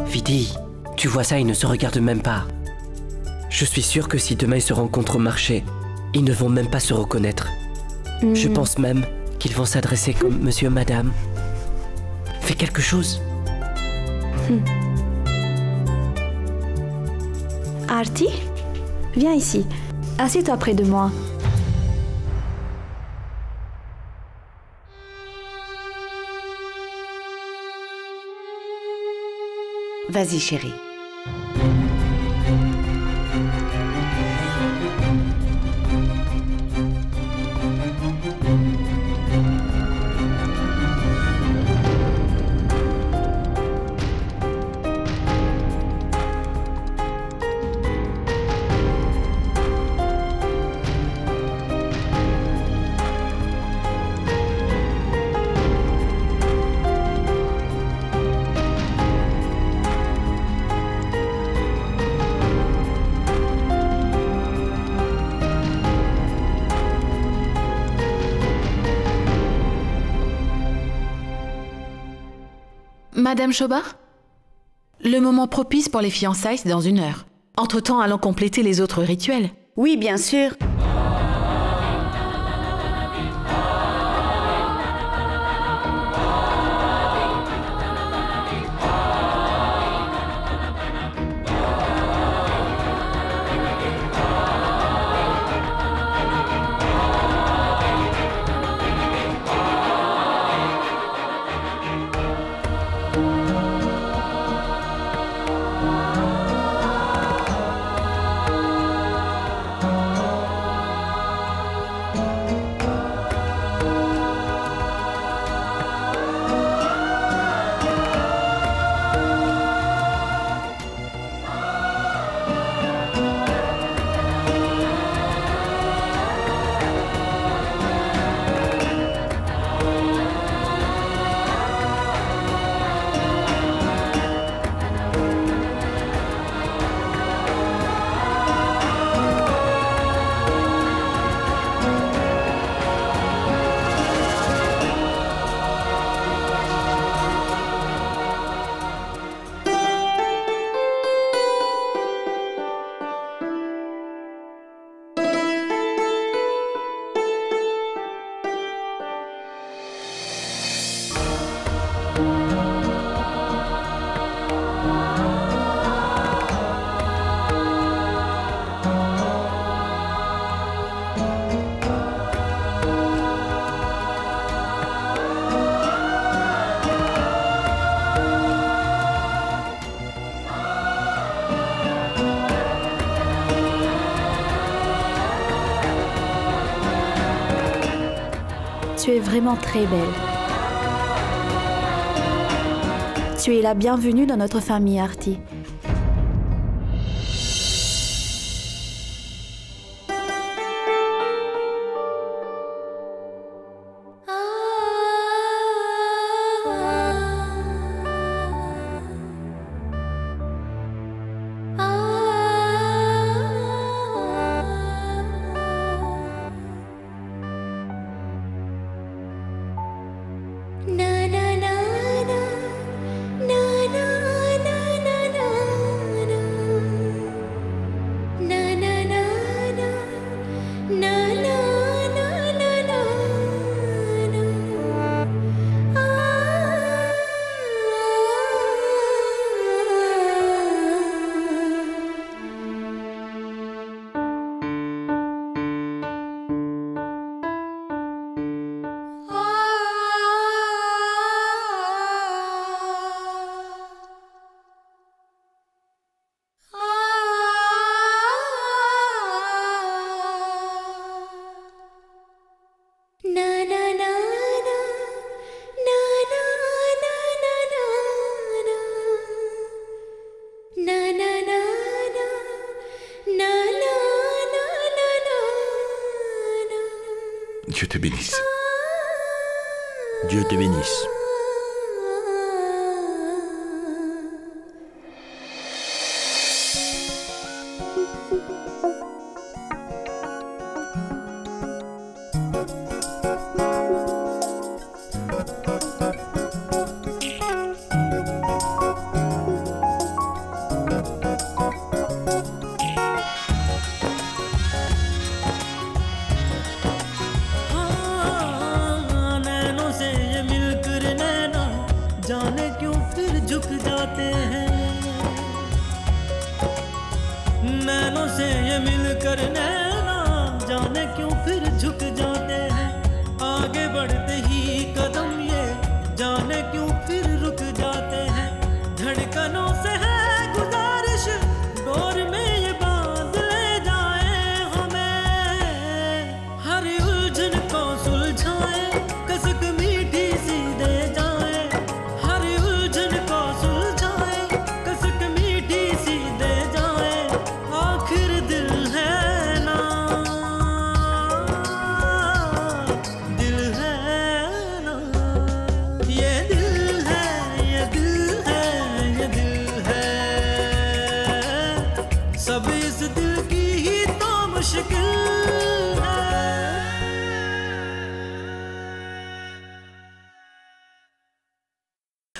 Vidi, tu vois ça, ils ne se regardent même pas. Je suis sûr que si demain ils se rencontrent au marché, ils ne vont même pas se reconnaître. Je pense même qu'ils vont s'adresser comme monsieur, madame. Fais quelque chose. Arti, viens ici. Assieds-toi près de moi. Vas-y, chérie. Madame Chobar, le moment propice pour les fiançailles, c'est dans 1 heure. Entre-temps, allons compléter les autres rituels. Oui, bien sûr. Tu es vraiment très belle. Tu es la bienvenue dans notre famille, Arti. Dieu te bénisse. Dieu te bénisse. मिलकर नैना जाने क्यों फिर झुक जाते हैं, आगे बढ़ते ही कदम ये जाने क्यों फिर रुक जाते हैं। धड़कनों से है गुजारिश डोर में ये बांध ले जाए हमें, हर उलझन को सुलझाए कसक मीठी सी दे जाए, हर उलझन को सुलझाए कसक मीठी सी दे जाए। आखिर दिल है ना, दिल है ना, ये दिल है, ये दिल है, ये दिल है, सब इस दिल की ही तो मुश्किल है।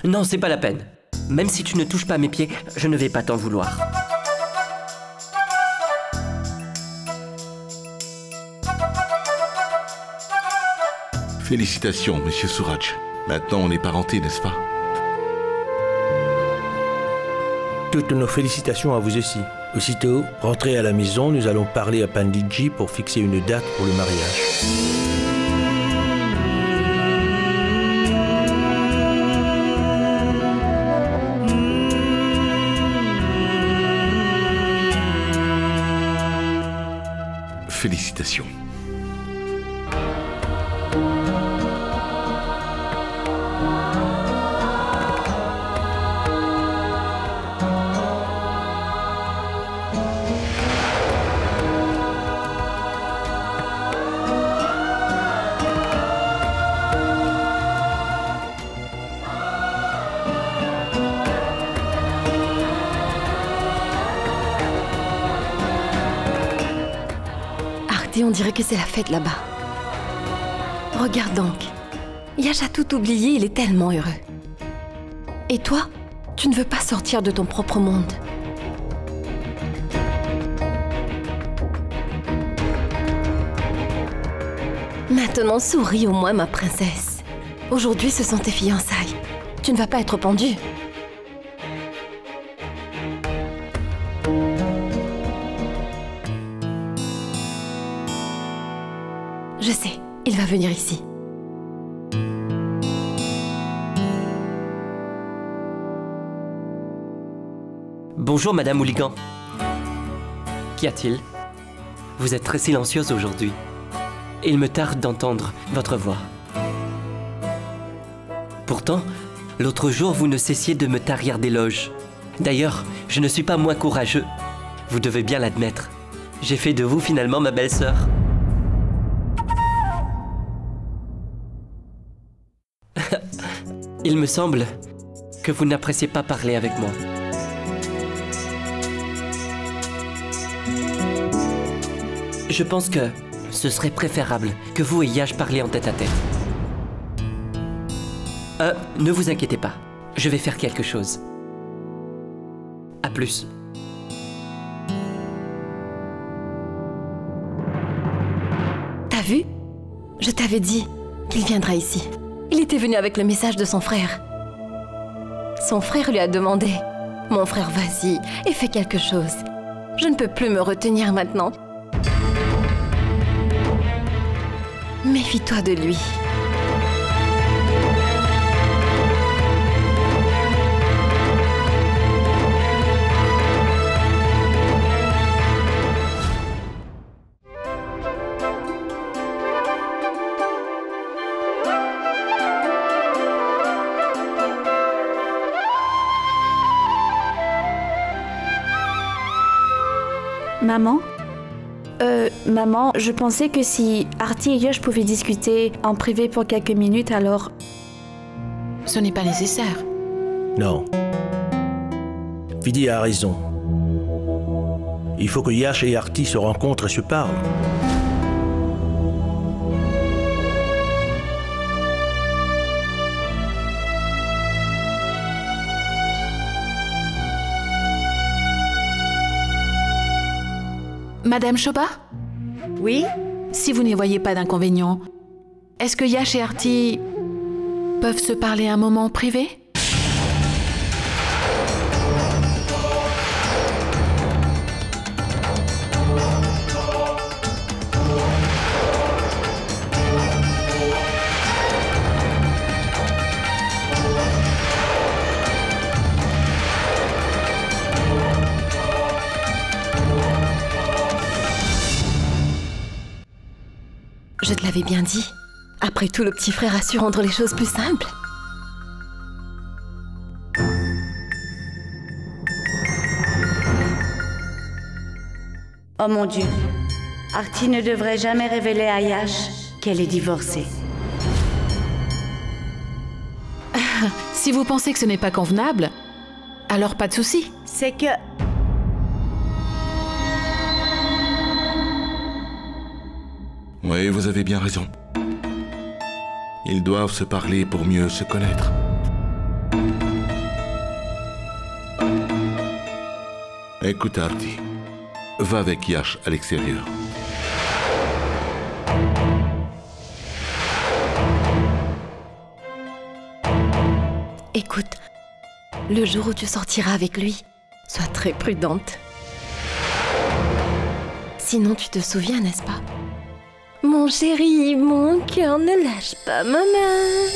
Non, c'est pas la peine. Même si tu ne touches pas mes pieds, je ne vais pas t'en vouloir. Félicitations, monsieur Suraj. Maintenant, on est parentés, n'est-ce pas? Toutes nos félicitations à vous aussi. Aussitôt, rentrez à la maison, nous allons parler à Panditji pour fixer une date pour le mariage. Félicitations. On dirait que c'est la fête là-bas. Regarde donc. Yash a tout oublié, il est tellement heureux. Et toi, tu ne veux pas sortir de ton propre monde. Maintenant, souris au moins, ma princesse. Aujourd'hui, ce sont tes fiançailles. Tu ne vas pas être pendue. Je sais, il va venir ici. Bonjour, Madame Hooligan. Qu'y a-t-il? Vous êtes très silencieuse aujourd'hui. Il me tarde d'entendre votre voix. Pourtant, l'autre jour, vous ne cessiez de me tarir d'éloges. D'ailleurs, je ne suis pas moins courageux. Vous devez bien l'admettre. J'ai fait de vous finalement ma belle-sœur. Il me semble que vous n'appréciez pas parler avec moi. Je pense que ce serait préférable que vous et Yash parliez en tête-à-tête. Ne vous inquiétez pas, je vais faire quelque chose. À plus. T'as vu? Je t'avais dit qu'il viendra ici. Il était venu avec le message de son frère. Son frère lui a demandé « Mon frère, vas-y et fais quelque chose. Je ne peux plus me retenir maintenant. » Méfie-toi de lui. Maman? Maman, je pensais que si Arti et Yash pouvaient discuter en privé pour quelques minutes, alors... Ce n'est pas nécessaire. Non. Vidi a raison. Il faut que Yash et Arti se rencontrent et se parlent. Madame Chopra? Oui? Si vous n'y voyez pas d'inconvénient, est-ce que Yash et Arti peuvent se parler un moment privé? l'avais bien dit. Après tout, le petit frère a su rendre les choses plus simples. Oh mon Dieu, Artie ne devrait jamais révéler à Yash qu'elle est divorcée. Si vous pensez que ce n'est pas convenable, alors pas de souci. C'est que... Oui, vous avez bien raison. Ils doivent se parler pour mieux se connaître. Écoute, Artie, va avec Yash à l'extérieur. Écoute, le jour où tu sortiras avec lui, sois très prudente. Sinon, tu te souviens, n'est-ce pas? Mon chéri, mon cœur ne lâche pas ma main.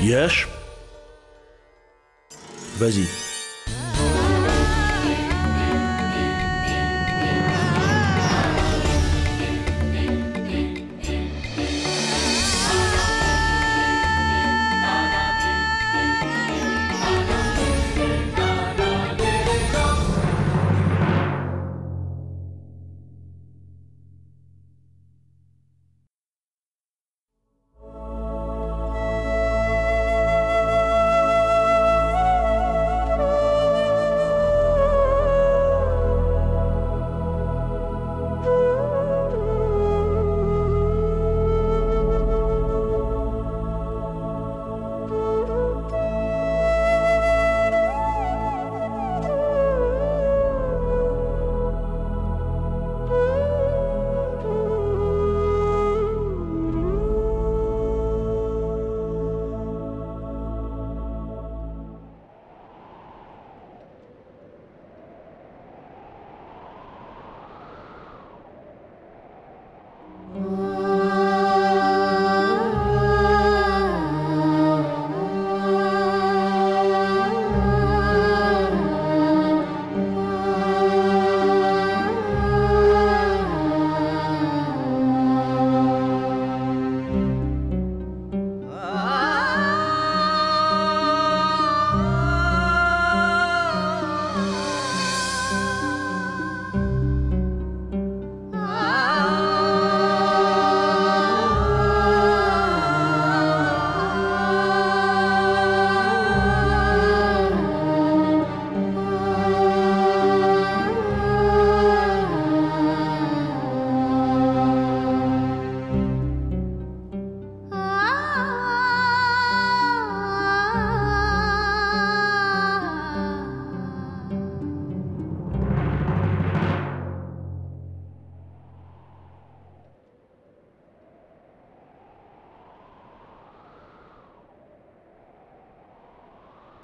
Yash, vas-y.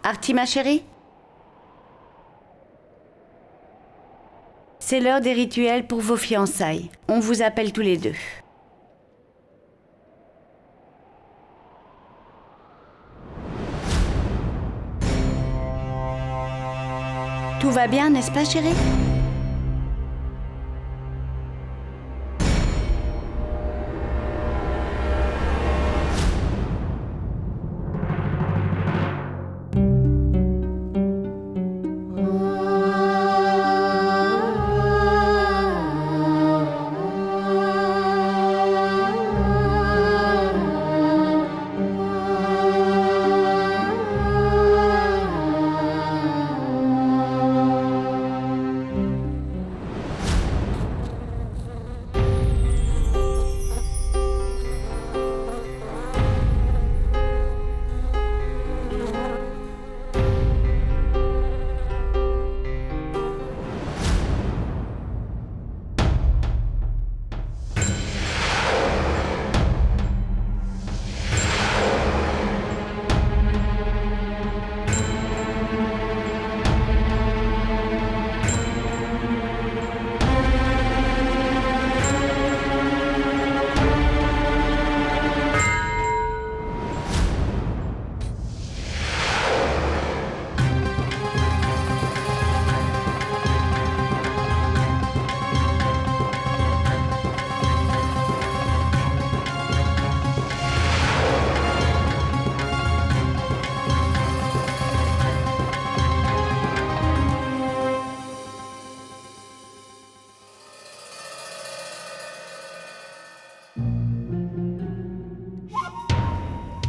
Artie, ma chérie? C'est l'heure des rituels pour vos fiançailles. On vous appelle tous les deux. Tout va bien, n'est-ce pas, chérie?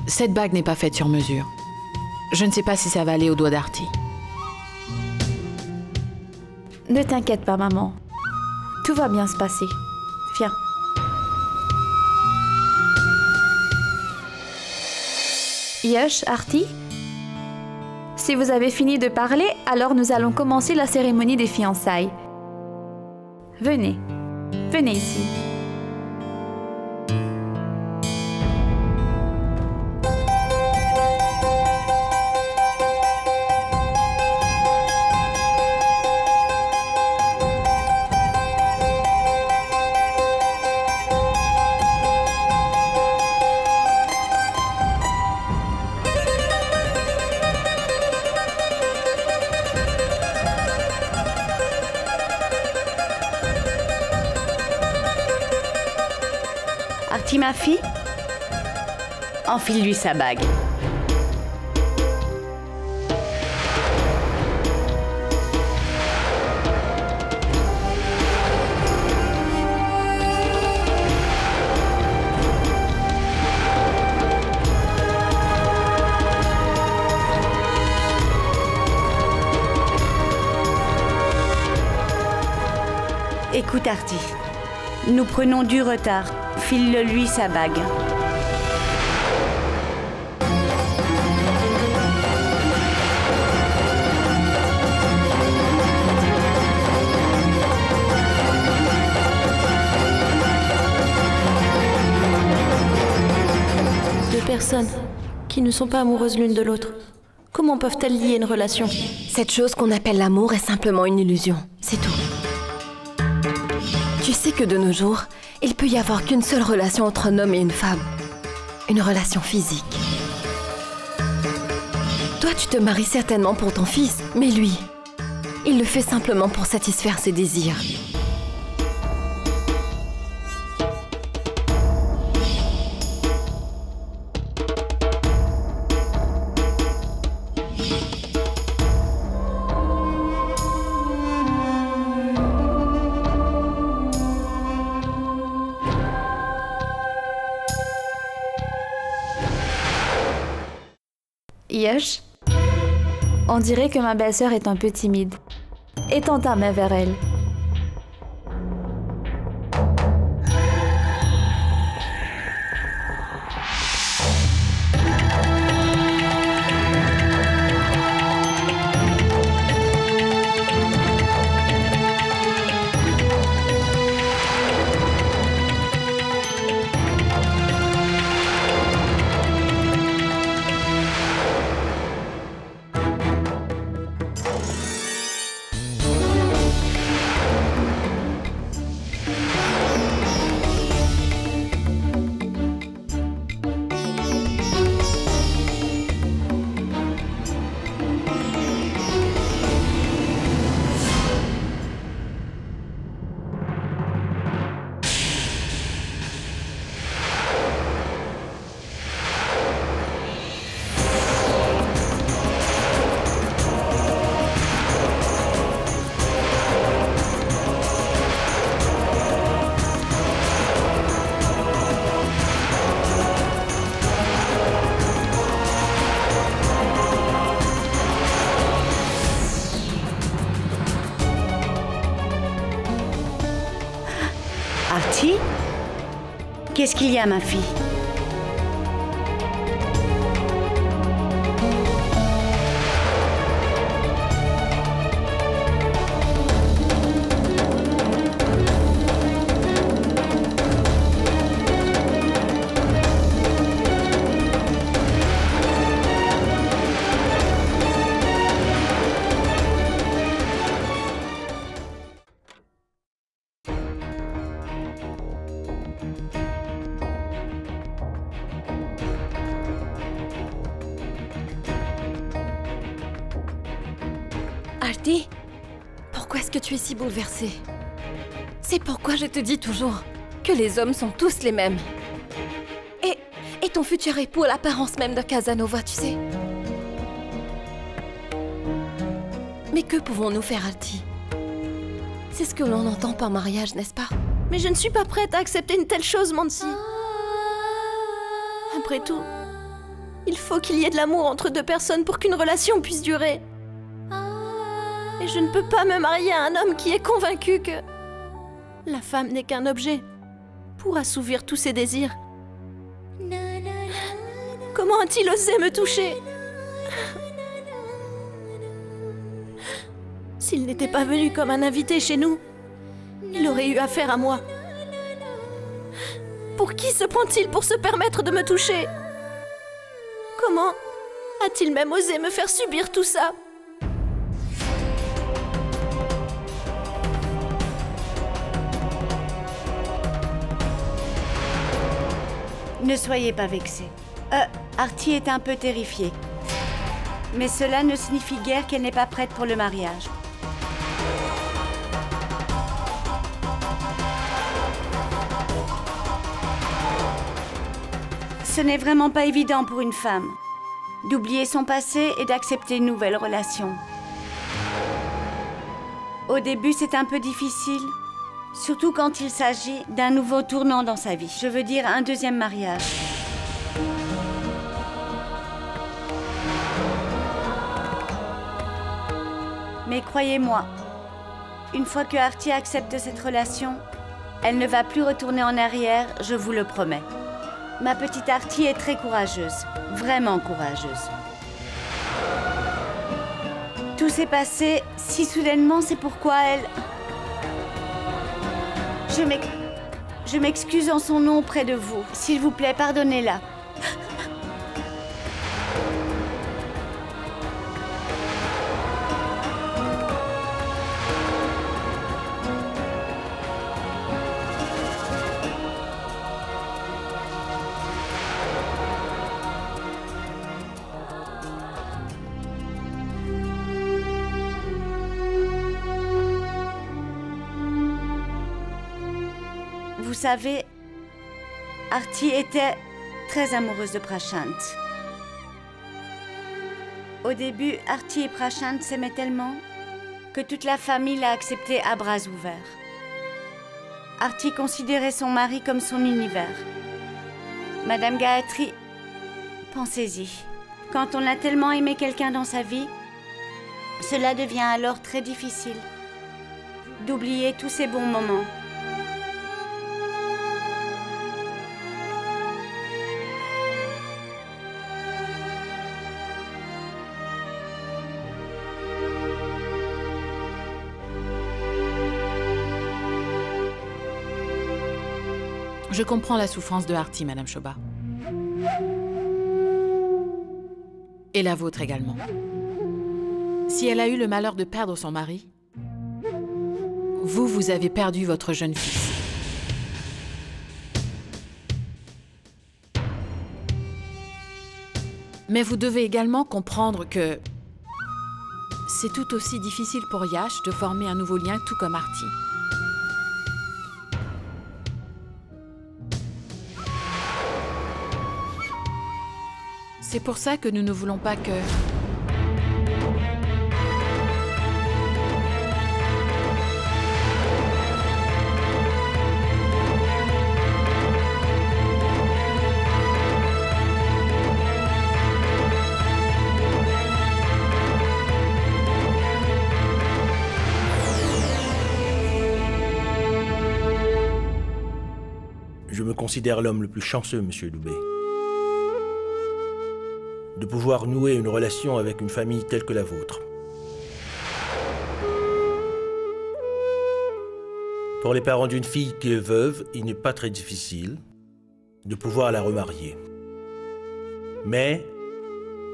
Cette bague n'est pas faite sur mesure. Je ne sais pas si ça va aller au doigt d'Artie. Ne t'inquiète pas, maman. Tout va bien se passer. Viens. Yash, Artie? Si vous avez fini de parler, alors nous allons commencer la cérémonie des fiançailles. Venez. Venez ici. Artie, ma fille, enfile-lui sa bague. Écoute, Artie, nous prenons du retard. File-lui sa bague. Deux personnes qui ne sont pas amoureuses l'une de l'autre, comment peuvent-elles lier une relation? Cette chose qu'on appelle l'amour est simplement une illusion, c'est tout. Tu sais que de nos jours, il peut y avoir qu'une seule relation entre un homme et une femme. Une relation physique. Toi, tu te maries certainement pour ton fils, mais lui, il le fait simplement pour satisfaire ses désirs. Yash, on dirait que ma belle-sœur est un peu timide. Étends ta main vers elle. Artie? Qu'est-ce qu'il y a, ma fille? Artie, pourquoi est-ce que tu es si bouleversée? C'est pourquoi je te dis toujours que les hommes sont tous les mêmes. Et ton futur époux a l'apparence même de Casanova, tu sais. Mais que pouvons-nous faire, Artie? C'est ce que l'on entend par mariage, n'est-ce pas? Mais je ne suis pas prête à accepter une telle chose, Mansi. Après tout, il faut qu'il y ait de l'amour entre deux personnes pour qu'une relation puisse durer. Et je ne peux pas me marier à un homme qui est convaincu que la femme n'est qu'un objet pour assouvir tous ses désirs. Comment a-t-il osé me toucher? S'il n'était pas venu comme un invité chez nous, il aurait eu affaire à moi. Pour qui se prend-il pour se permettre de me toucher? Comment a-t-il même osé me faire subir tout ça? Ne soyez pas vexée. Artie est un peu terrifiée. Mais cela ne signifie guère qu'elle n'est pas prête pour le mariage. Ce n'est vraiment pas évident pour une femme d'oublier son passé et d'accepter une nouvelle relation. Au début, c'est un peu difficile, surtout quand il s'agit d'un nouveau tournant dans sa vie. Je veux dire un deuxième mariage. Mais croyez-moi, une fois que Artie accepte cette relation, elle ne va plus retourner en arrière, je vous le promets. Ma petite Artie est très courageuse, vraiment courageuse. Tout s'est passé si soudainement, c'est pourquoi elle... Je m'excuse en son nom auprès de vous. S'il vous plaît, pardonnez-la. Vous savez, Artie était très amoureuse de Prashant. Au début, Artie et Prashant s'aimaient tellement que toute la famille l'a accepté à bras ouverts. Artie considérait son mari comme son univers. Madame Gayatri, pensez-y. Quand on a tellement aimé quelqu'un dans sa vie, cela devient alors très difficile d'oublier tous ces bons moments. Je comprends la souffrance de Artie, Madame Chobha. Et la vôtre également. Si elle a eu le malheur de perdre son mari, vous avez perdu votre jeune fils. Mais vous devez également comprendre que c'est tout aussi difficile pour Yash de former un nouveau lien, tout comme Artie. C'est pour ça que nous ne voulons pas que... Je me considère l'homme le plus chanceux, monsieur Loubet. De pouvoir nouer une relation avec une famille telle que la vôtre. Pour les parents d'une fille qui est veuve, il n'est pas très difficile de pouvoir la remarier. Mais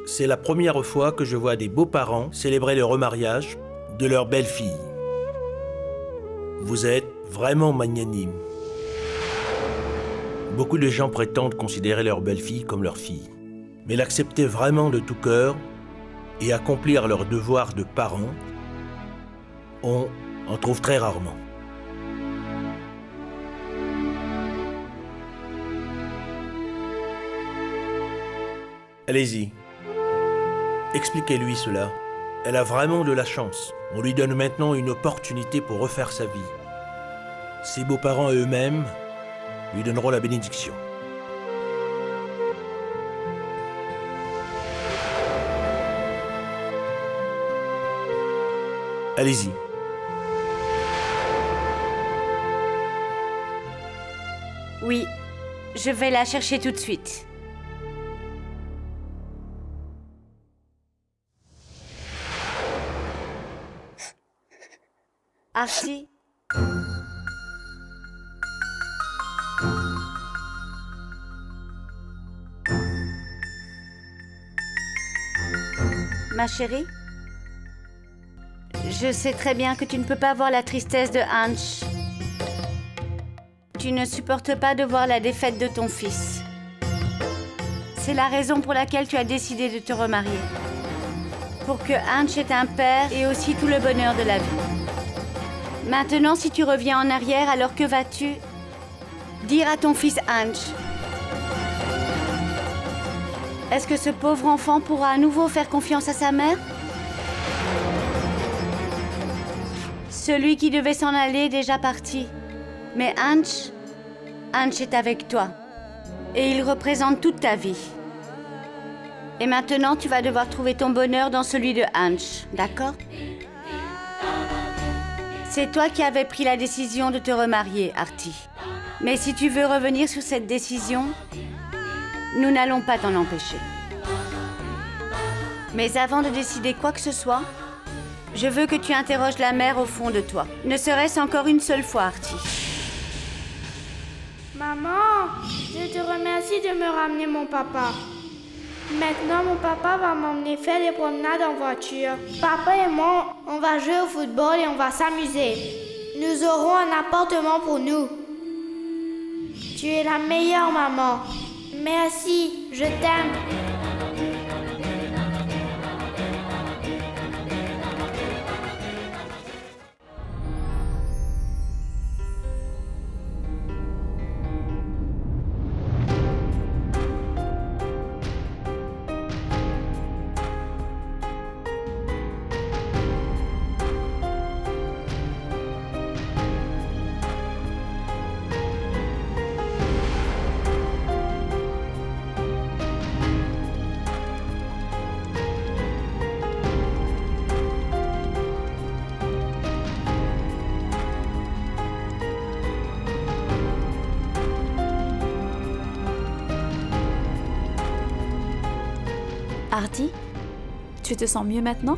c'est la première fois que je vois des beaux-parents célébrer le remariage de leur belle-fille. Vous êtes vraiment magnanime. Beaucoup de gens prétendent considérer leur belle-fille comme leur fille. Mais l'accepter vraiment de tout cœur et accomplir leur devoir de parents, on en trouve très rarement. Allez-y. Expliquez-lui cela. Elle a vraiment de la chance. On lui donne maintenant une opportunité pour refaire sa vie. Ses beaux-parents eux-mêmes lui donneront la bénédiction. Allez-y. Oui, je vais la chercher tout de suite. Archie? Ma chérie? Je sais très bien que tu ne peux pas voir la tristesse de Hans. Tu ne supportes pas de voir la défaite de ton fils. C'est la raison pour laquelle tu as décidé de te remarier. Pour que Hans ait un père et aussi tout le bonheur de la vie. Maintenant, si tu reviens en arrière, alors que vas-tu dire à ton fils Hans? Est-ce que ce pauvre enfant pourra à nouveau faire confiance à sa mère? Celui qui devait s'en aller est déjà parti. Mais Hans est avec toi. Et il représente toute ta vie. Et maintenant, tu vas devoir trouver ton bonheur dans celui de Hans, d'accord? C'est toi qui avais pris la décision de te remarier, Artie. Mais si tu veux revenir sur cette décision, nous n'allons pas t'en empêcher. Mais avant de décider quoi que ce soit, je veux que tu interroges la mère au fond de toi. Ne serait-ce encore une seule fois, Artie. Maman, je te remercie de me ramener mon papa. Maintenant, mon papa va m'emmener faire des promenades en voiture. Papa et moi, on va jouer au football et on va s'amuser. Nous aurons un appartement pour nous. Tu es la meilleure maman. Merci, je t'aime. Artie, tu te sens mieux maintenant?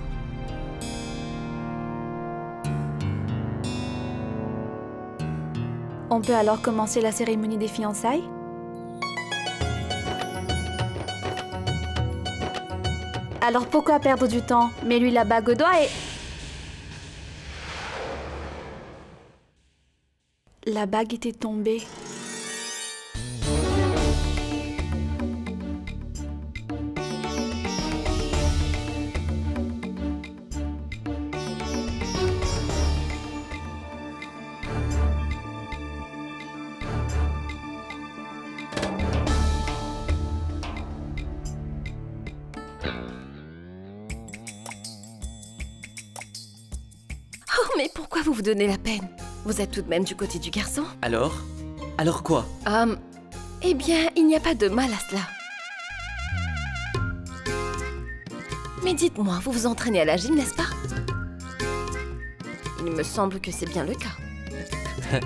On peut alors commencer la cérémonie des fiançailles? Alors pourquoi perdre du temps? Mets-lui la bague au doigt et... La bague était tombée. Oh, mais pourquoi vous vous donnez la peine? Vous êtes tout de même du côté du garçon? Alors? Alors quoi? Eh bien, il n'y a pas de mal à cela. Mais dites-moi, vous vous entraînez à la gym, n'est-ce pas? Il me semble que c'est bien le cas.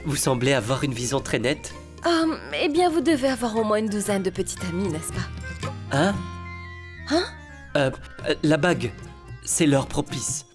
Vous semblez avoir une vision très nette. Eh bien, vous devez avoir au moins une douzaine de petites amies, n'est-ce pas? Hein? Hein? La bague, c'est l'heure propice.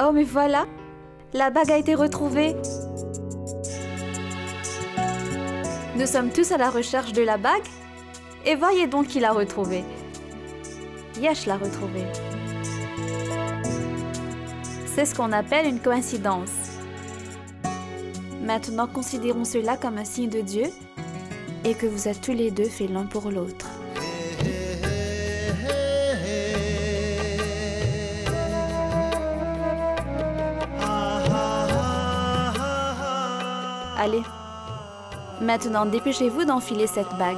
Oh, mais voilà, la bague a été retrouvée. Nous sommes tous à la recherche de la bague. Et voyez donc qui l'a retrouvée. Yash l'a retrouvée. C'est ce qu'on appelle une coïncidence. Maintenant, considérons cela comme un signe de Dieu et que vous êtes tous les deux faits l'un pour l'autre. Allez, maintenant dépêchez-vous d'enfiler cette bague.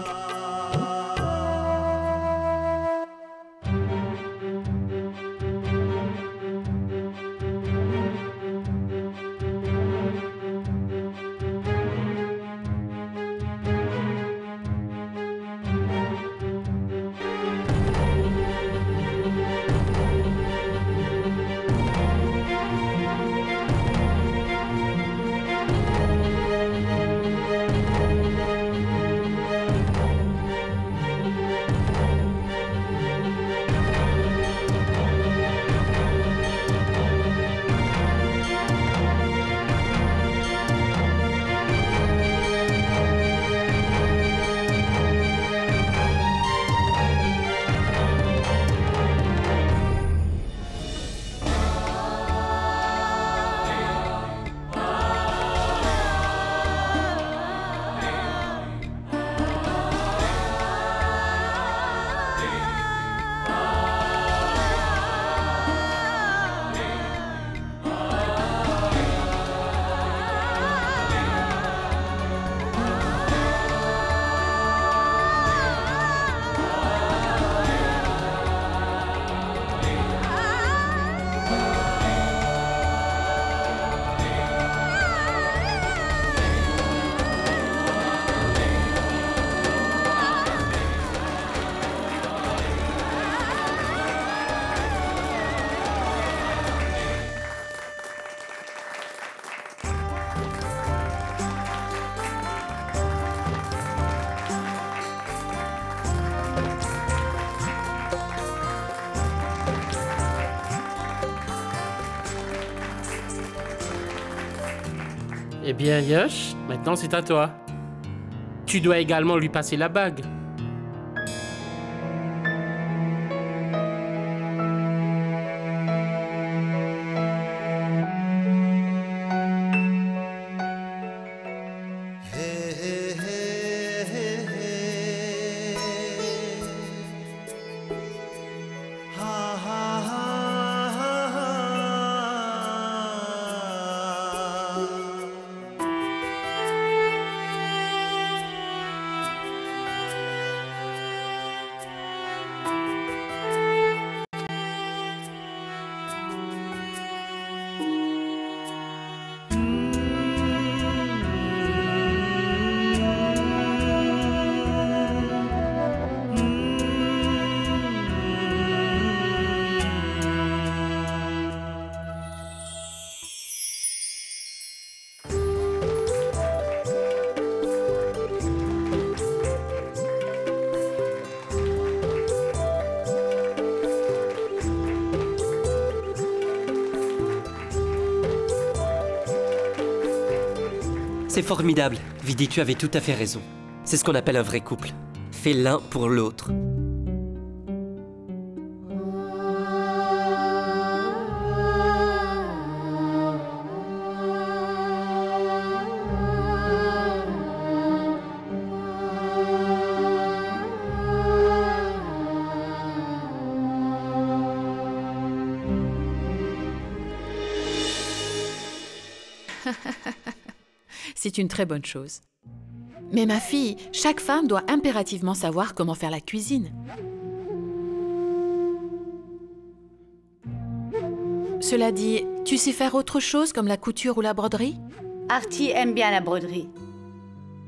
Eh bien, Yash, maintenant c'est à toi. Tu dois également lui passer la bague. C'est formidable. Vidi, tu avais tout à fait raison. C'est ce qu'on appelle un vrai couple. Fait l'un pour l'autre. C'est une très bonne chose. Mais ma fille, chaque femme doit impérativement savoir comment faire la cuisine. Cela dit, tu sais faire autre chose comme la couture ou la broderie? Artie aime bien la broderie.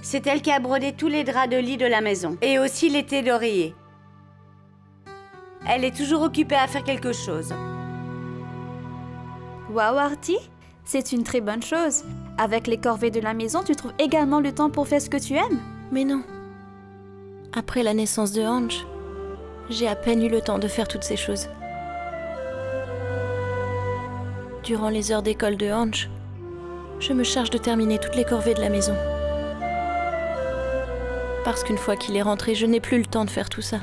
C'est elle qui a brodé tous les draps de lit de la maison et aussi les thés d'oreiller. Elle est toujours occupée à faire quelque chose. Waouh, Artie, c'est une très bonne chose. Avec les corvées de la maison, tu trouves également le temps pour faire ce que tu aimes? Mais non. Après la naissance de Ange, j'ai à peine eu le temps de faire toutes ces choses. Durant les heures d'école de Ange, je me charge de terminer toutes les corvées de la maison. Parce qu'une fois qu'il est rentré, je n'ai plus le temps de faire tout ça.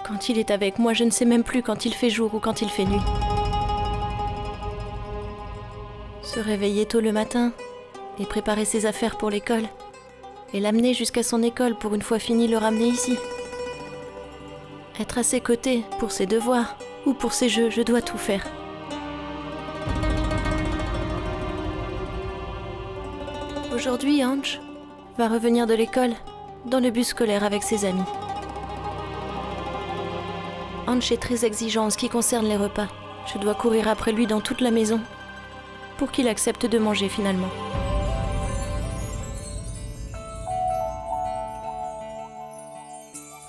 Quand il est avec moi, je ne sais même plus quand il fait jour ou quand il fait nuit. Se réveiller tôt le matin et préparer ses affaires pour l'école et l'amener jusqu'à son école pour une fois fini le ramener ici. Être à ses côtés pour ses devoirs ou pour ses jeux, je dois tout faire. Aujourd'hui, Ange va revenir de l'école dans le bus scolaire avec ses amis. Ange est très exigeant en ce qui concerne les repas. Je dois courir après lui dans toute la maison pour qu'il accepte de manger finalement.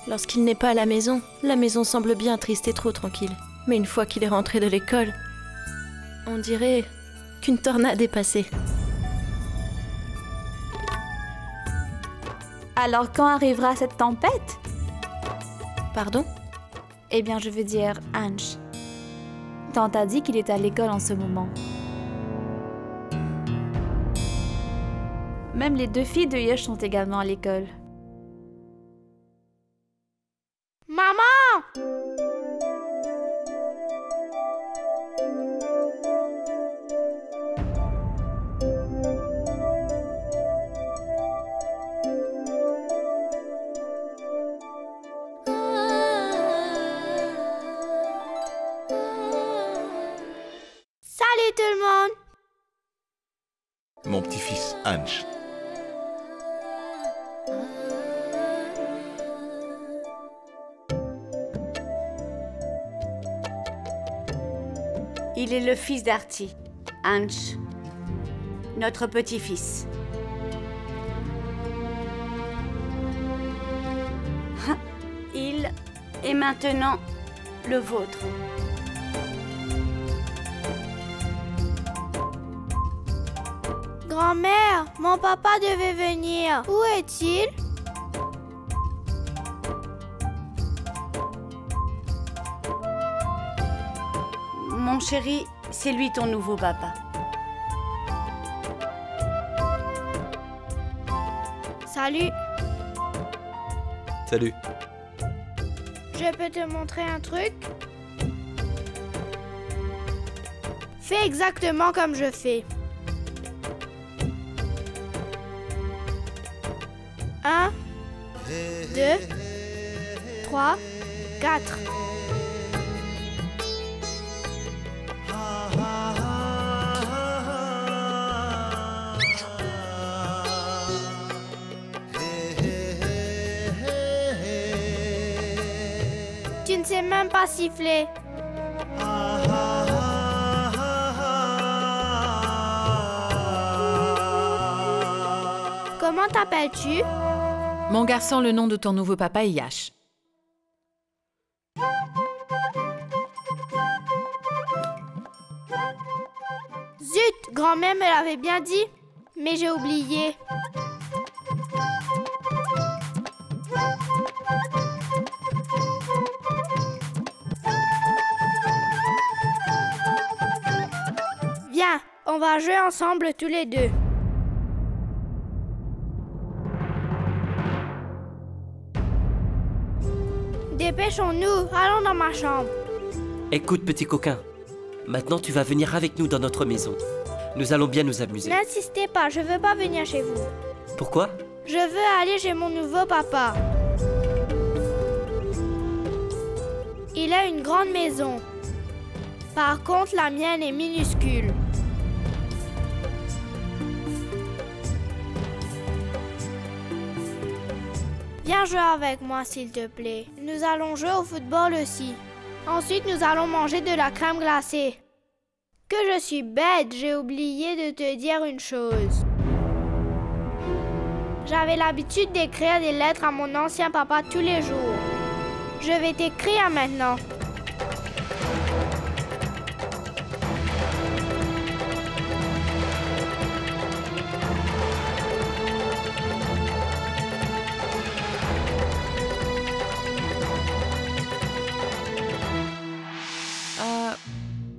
Lorsqu'il n'est pas à la maison semble bien triste et trop tranquille. Mais une fois qu'il est rentré de l'école, on dirait qu'une tornade est passée. Alors quand arrivera cette tempête? Pardon? Eh bien, je veux dire Ange. Tante a dit qu'il est à l'école en ce moment. Même les deux filles de Yesh sont également à l'école. Maman! Salut tout le monde! Mon petit-fils, Ange. Il est le fils d'Artie, Ange, notre petit-fils. Il est maintenant le vôtre. Grand-mère, mon papa devait venir. Où est-il? Mon chéri, c'est lui ton nouveau papa. Salut. Salut. Je peux te montrer un truc? Fais exactement comme je fais. 1, 2, 3, 4. Tu ne sais même pas siffler. Comment t'appelles-tu? Mon garçon, le nom de ton nouveau papa est Yash. Zut, grand-mère me l'avait bien dit, mais j'ai oublié. Viens, on va jouer ensemble tous les deux. Dépêchons-nous, allons dans ma chambre. Écoute, petit coquin. Maintenant, tu vas venir avec nous dans notre maison. Nous allons bien nous amuser. N'insistez pas, je veux pas venir chez vous. Pourquoi? Je veux aller chez mon nouveau papa. Il a une grande maison. Par contre, la mienne est minuscule. Viens jouer avec moi, s'il te plaît. Nous allons jouer au football aussi. Ensuite, nous allons manger de la crème glacée. Que je suis bête, j'ai oublié de te dire une chose. J'avais l'habitude d'écrire des lettres à mon ancien papa tous les jours. Je vais t'écrire maintenant.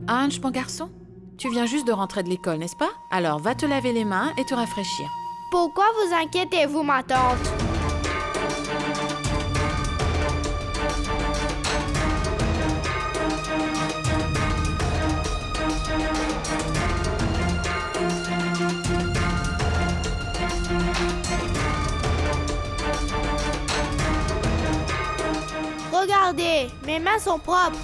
Ange, mon garçon, tu viens juste de rentrer de l'école, n'est-ce pas? Alors, va te laver les mains et te rafraîchir. Pourquoi vous inquiétez-vous, ma tante? Regardez, mes mains sont propres.